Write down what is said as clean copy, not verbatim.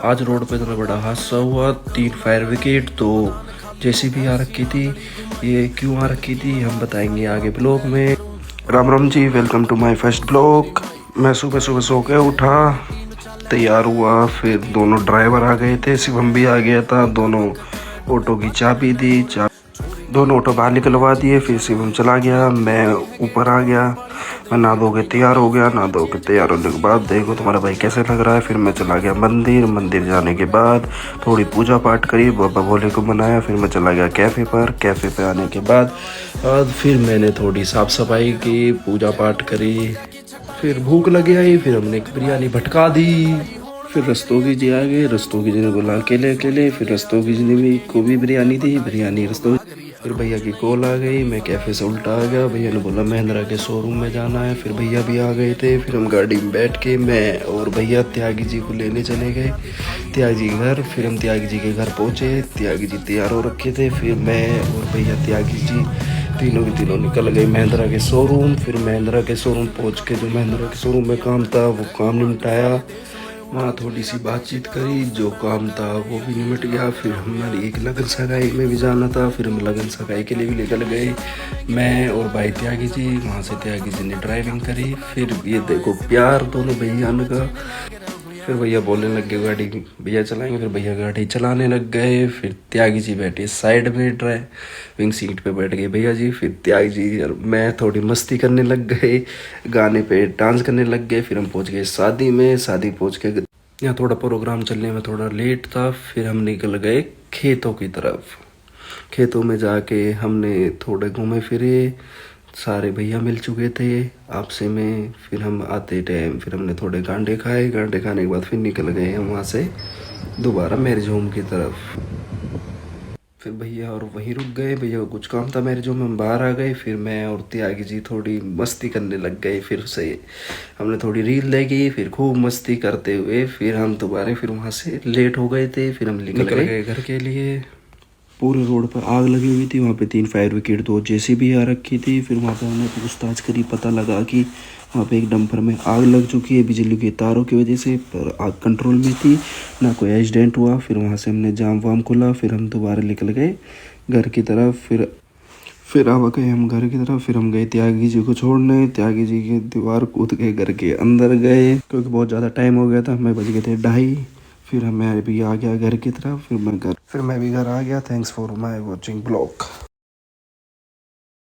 आज रोड पे इतना बड़ा हादसा हुआ, 3 फायर विकेट, तो जेसीबी आ रखी थी। ये क्यों आ रखी थी हम बताएंगे आगे ब्लॉग में। Ram Ram ji, welcome to my first blog. मैं सुबह सुबह सो के उठा, तैयार हुआ, फिर दोनों ड्राइवर आ गए थे, शिवम भी आ गया था। दोनों ऑटो की चाबी दी, दोनों ऑटो बाहर निकलवा दिए। फिर शिवम चला गया, मैं ऊपर आ गया। मैं नहा धो के तैयार हो गया। नहा धो के तैयार होने के बाद देखो तुम्हारा भाई कैसे लग रहा है। फिर मैं चला गया मंदिर जाने के बाद थोड़ी पूजा पाठ करी, बाबा भोले को मनाया। फिर मैं चला गया कैफ़े पे आने के बाद फिर मैंने थोड़ी साफ़ सफाई की, पूजा पाठ करी। फिर भूख लगी आई, फिर हमने एक बिरयानी भटका दी। फिर रस्तोगी जी आ गए, रस्तोगी जी ने बोला अकेले। फिर रस्तोगी जी ने भी को भी बिरयानी दी, बिरयानी रस्तोगी। फिर भैया की कॉल आ गई, मैं कैफ़े से उल्टा आ गया। भैया ने बोला महिंद्रा के शोरूम में जाना है। फिर भैया भी आ गए थे। फिर हम गाड़ी में बैठ के मैं और भैया त्यागी जी को लेने चले गए, त्यागी जी घर। फिर हम त्यागी जी के घर पहुँचे, त्यागी जी तैयार हो रखे थे। फिर मैं और भैया त्यागी जी तीनों निकल गए महिंद्रा के शोरूम। फिर महिंद्रा के शोरूम पहुँच के जो महिंद्रा के शोरूम में काम था वो काम निपटाया, वहाँ थोड़ी सी बातचीत करी, जो काम था वो भी निमट गया। फिर हमारी एक लगन सगाई में भी जाना था, फिर हम लगन सगाई के लिए भी निकल गए, मैं और भाई त्यागी जी। वहाँ से त्यागी जी ने ड्राइविंग करी। फिर ये देखो प्यार दोनों भैया का। फिर भैया बोलने लग गए गाड़ी भैया चलाएंगे, फिर भैया गाड़ी चलाने लग गए। फिर त्यागी जी बैठे साइड में ड्राइविंग सीट पे बैठ गए भैया जी। फिर त्यागी जी और मैं थोड़ी मस्ती करने लग गए, गाने पे डांस करने लग गए। फिर हम पहुंच गए शादी में, शादी पहुंच के यहाँ थोड़ा प्रोग्राम चलने में थोड़ा लेट था। फिर हम निकल गए खेतों की तरफ। खेतों में जाके हमने थोड़े घूमे फिरे, सारे भैया मिल चुके थे आपसे में। फिर हम आते टाइम फिर हमने थोड़े गांडे खाए, गांडे खाने के बाद फिर निकल गए हम वहाँ से दोबारा मैरिज होम की तरफ। फिर भैया और वहीं रुक गए, भैया को कुछ काम था मैरिज होम में, हम बाहर आ गए। फिर मैं और त्यागी जी थोड़ी मस्ती करने लग गए। फिर से हमने थोड़ी रील देखी, फिर खूब मस्ती करते हुए फिर हम दोबारा फिर वहाँ से लेट हो गए थे। फिर हम निकल गए घर के लिए। पूरे रोड पर आग लगी हुई थी, वहाँ पे 3 फायर विकेट, 2 जेसीबी आ रखी थी। फिर वहाँ पे हमने पूछताछ करी, पता लगा कि वहाँ पे एक डंपर में आग लग चुकी है बिजली के तारों की वजह से, पर आग कंट्रोल में थी, ना कोई एक्सीडेंट हुआ। फिर वहाँ से हमने जाम वाम खोला, फिर हम दोबारा निकल गए घर की तरफ। फिर आ गए हम घर की तरफ। फिर हम गए त्यागी जी को छोड़ने, त्यागी जी के दीवार कूद के घर के अंदर गए, क्योंकि बहुत ज़्यादा टाइम हो गया था, हमें बज गए थे 2:30। फिर मैं भी आ गया घर की तरफ, फिर मैं भी घर आ गया। Thanks for my watching blog.